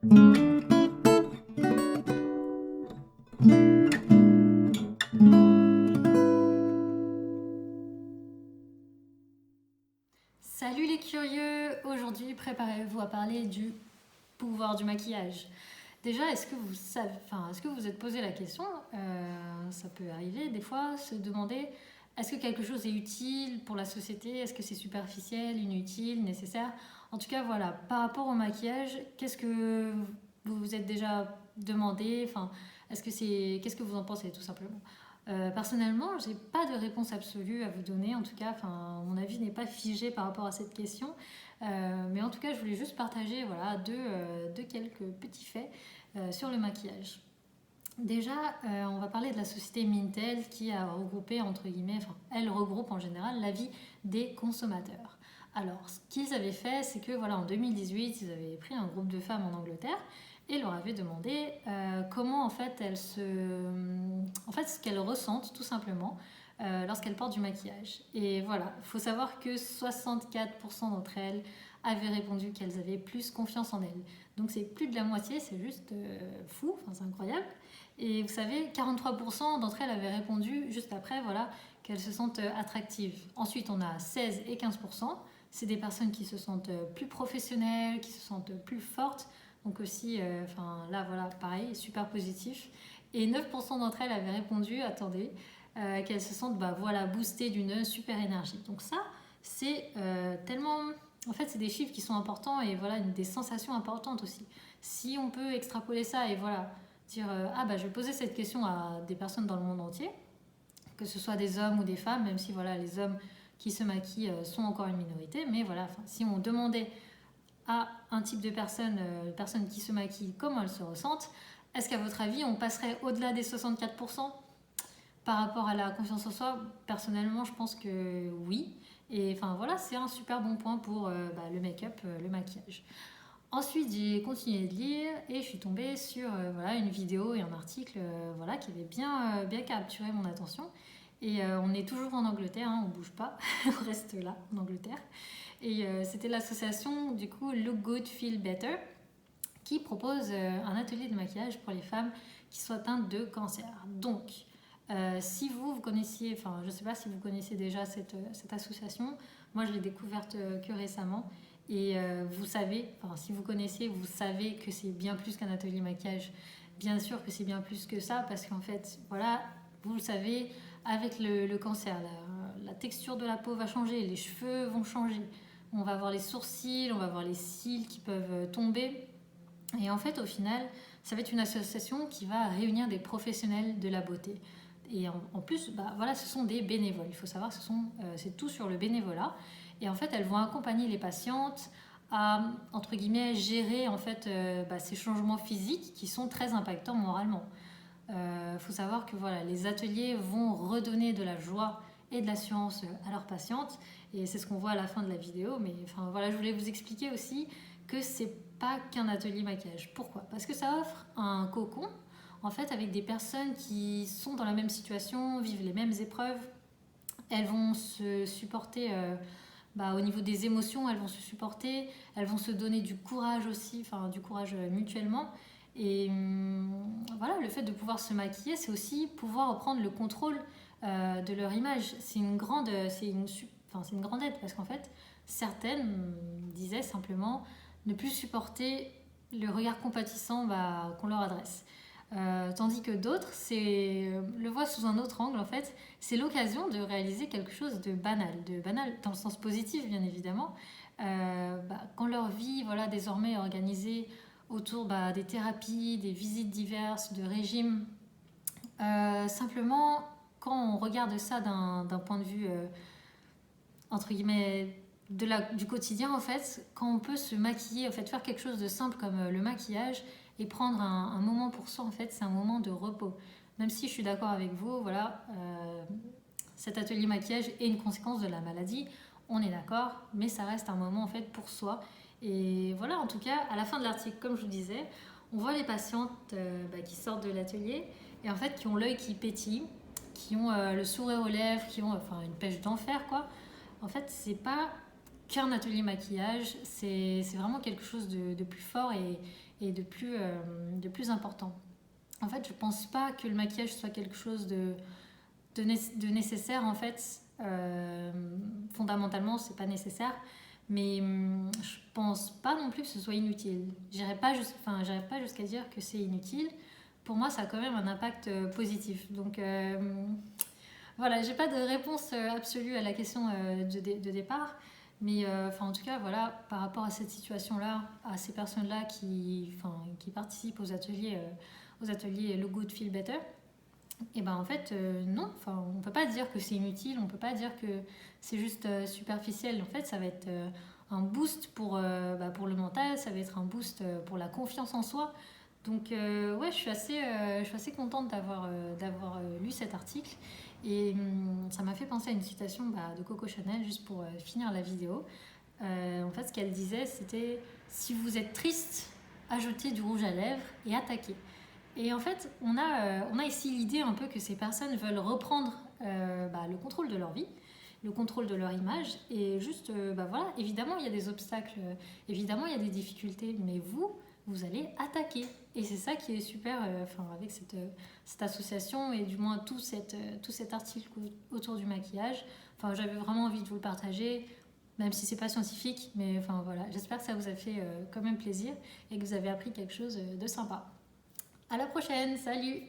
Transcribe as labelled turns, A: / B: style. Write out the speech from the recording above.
A: Salut les curieux! Aujourd'hui, préparez-vous à parler du pouvoir du maquillage. Déjà, est-ce que vous savez, est-ce que vous vous êtes posé la question, ça peut arriver des fois, se demander est-ce que quelque chose est utile pour la société? Est-ce que c'est superficiel, inutile, nécessaire? En tout cas, voilà, par rapport au maquillage, qu'est-ce que vous vous êtes déjà demandé? Qu'est-ce que vous en pensez tout simplement? Personnellement, j'ai pas de réponse absolue à vous donner. En tout cas, mon avis n'est pas figé par rapport à cette question. Mais en tout cas, je voulais juste partager voilà, deux quelques petits faits sur le maquillage. Déjà, on va parler de la société Mintel qui a regroupé, entre guillemets, elle regroupe en général l'avis des consommateurs. Alors, ce qu'ils avaient fait, c'est que voilà, en 2018, ils avaient pris un groupe de femmes en Angleterre et leur avaient demandé comment en fait ce qu'elles ressentent tout simplement lorsqu'elles portent du maquillage. Et voilà, il faut savoir que 64% d'entre elles avaient répondu qu'elles avaient plus confiance en elles. Donc c'est plus de la moitié, c'est juste fou, c'est incroyable. Et vous savez, 43% d'entre elles avaient répondu juste après, voilà, qu'elles se sentent attractives. Ensuite, on a 16 et 15%. C'est des personnes qui se sentent plus professionnelles, qui se sentent plus fortes. Donc aussi, là, voilà, pareil, super positif. Et 9% d'entre elles avaient répondu, attendez, qu'elles se sentent, voilà, boostées d'une super énergie. Donc ça, c'est tellement... En fait, c'est des chiffres qui sont importants et voilà, des sensations importantes aussi. Si on peut extrapoler ça et voilà, dire je vais poser cette question à des personnes dans le monde entier, que ce soit des hommes ou des femmes, même si voilà les hommes qui se maquillent sont encore une minorité, mais voilà, si on demandait à un type de personnes qui se maquillent comment elles se ressentent, est-ce qu'à votre avis on passerait au-delà des 64% par rapport à la confiance en soi? Personnellement, je pense que oui. Et voilà, c'est un super bon point pour le make-up, le maquillage. Ensuite, j'ai continué de lire et je suis tombée sur voilà, une vidéo et un article voilà, qui avait bien capturé mon attention. Et on est toujours en Angleterre, hein, on ne bouge pas, on reste là, en Angleterre. Et c'était l'association, du coup, Look Good, Feel Better, qui propose un atelier de maquillage pour les femmes qui sont atteintes de cancer. Donc, si vous connaissiez, je ne sais pas si vous connaissez déjà cette association, moi je l'ai découverte que récemment. Et vous savez, si vous connaissez, vous savez que c'est bien plus qu'un atelier maquillage. Bien sûr que c'est bien plus que ça, parce qu'en fait, voilà, vous le savez, avec le cancer, la texture de la peau va changer, les cheveux vont changer. On va avoir les sourcils, on va avoir les cils qui peuvent tomber. Et en fait, au final, ça va être une association qui va réunir des professionnels de la beauté. Et en plus, voilà, ce sont des bénévoles. Il faut savoir que c'est tout sur le bénévolat. Et en fait, elles vont accompagner les patientes à, entre guillemets, gérer en fait ces changements physiques qui sont très impactants moralement. Faut savoir que voilà, les ateliers vont redonner de la joie et de l'assurance à leurs patientes. Et c'est ce qu'on voit à la fin de la vidéo. Mais voilà, je voulais vous expliquer aussi que c'est pas qu'un atelier maquillage. Pourquoi? Parce que ça offre un cocon en fait avec des personnes qui sont dans la même situation, vivent les mêmes épreuves. Elles vont se supporter au niveau des émotions, elles vont se supporter, elles vont se donner du courage aussi, du courage mutuellement. Et voilà, le fait de pouvoir se maquiller, c'est aussi pouvoir reprendre le contrôle de leur image. C'est une grande aide parce qu'en fait, certaines disaient simplement ne plus supporter le regard compatissant qu'on leur adresse. Tandis que d'autres le voient sous un autre angle en fait. C'est l'occasion de réaliser quelque chose de banal dans le sens positif bien évidemment. Quand leur vie voilà, désormais est organisée autour des thérapies, des visites diverses, de régimes, simplement quand on regarde ça d'un point de vue entre guillemets du quotidien en fait, quand on peut se maquiller, en fait, faire quelque chose de simple comme le maquillage et prendre un moment pour soi, en fait, c'est un moment de repos. Même si je suis d'accord avec vous, voilà, cet atelier maquillage est une conséquence de la maladie, on est d'accord, mais ça reste un moment en fait pour soi. Et voilà, en tout cas, à la fin de l'article, comme je vous disais, on voit les patientes qui sortent de l'atelier et en fait qui ont l'œil qui pétille, qui ont le sourire aux lèvres, qui ont une pêche d'enfer quoi. En fait, c'est pas qu'un atelier maquillage, c'est vraiment quelque chose de plus fort et de plus important. En fait, je pense pas que le maquillage soit quelque chose de nécessaire en fait. Fondamentalement, c'est pas nécessaire, mais je pense pas non plus que ce soit inutile. J'irais pas jusqu'à dire que c'est inutile. Pour moi, ça a quand même un impact positif. Donc voilà, j'ai pas de réponse absolue à la question de départ, mais en tout cas, voilà, par rapport à cette situation-là, à ces personnes-là qui participent aux ateliers Look Good Feel Better, et ben en fait non, on peut pas dire que c'est inutile, on peut pas dire que c'est juste superficiel. En fait, ça va être un boost pour le mental, ça va être un boost pour la confiance en soi. Donc ouais, je suis assez contente d'avoir lu cet article et ça m'a fait penser à une citation de Coco Chanel juste pour finir la vidéo. En fait, ce qu'elle disait, c'était si vous êtes triste, ajoutez du rouge à lèvres et attaquez. Et en fait, on a ici l'idée un peu que ces personnes veulent reprendre le contrôle de leur vie, le contrôle de leur image. Et juste, voilà, évidemment, il y a des obstacles, évidemment, il y a des difficultés, mais vous allez attaquer. Et c'est ça qui est super avec cette association et du moins tout cet article autour du maquillage. J'avais vraiment envie de vous le partager, même si c'est pas scientifique, mais voilà, j'espère que ça vous a fait quand même plaisir et que vous avez appris quelque chose de sympa. À la prochaine, salut!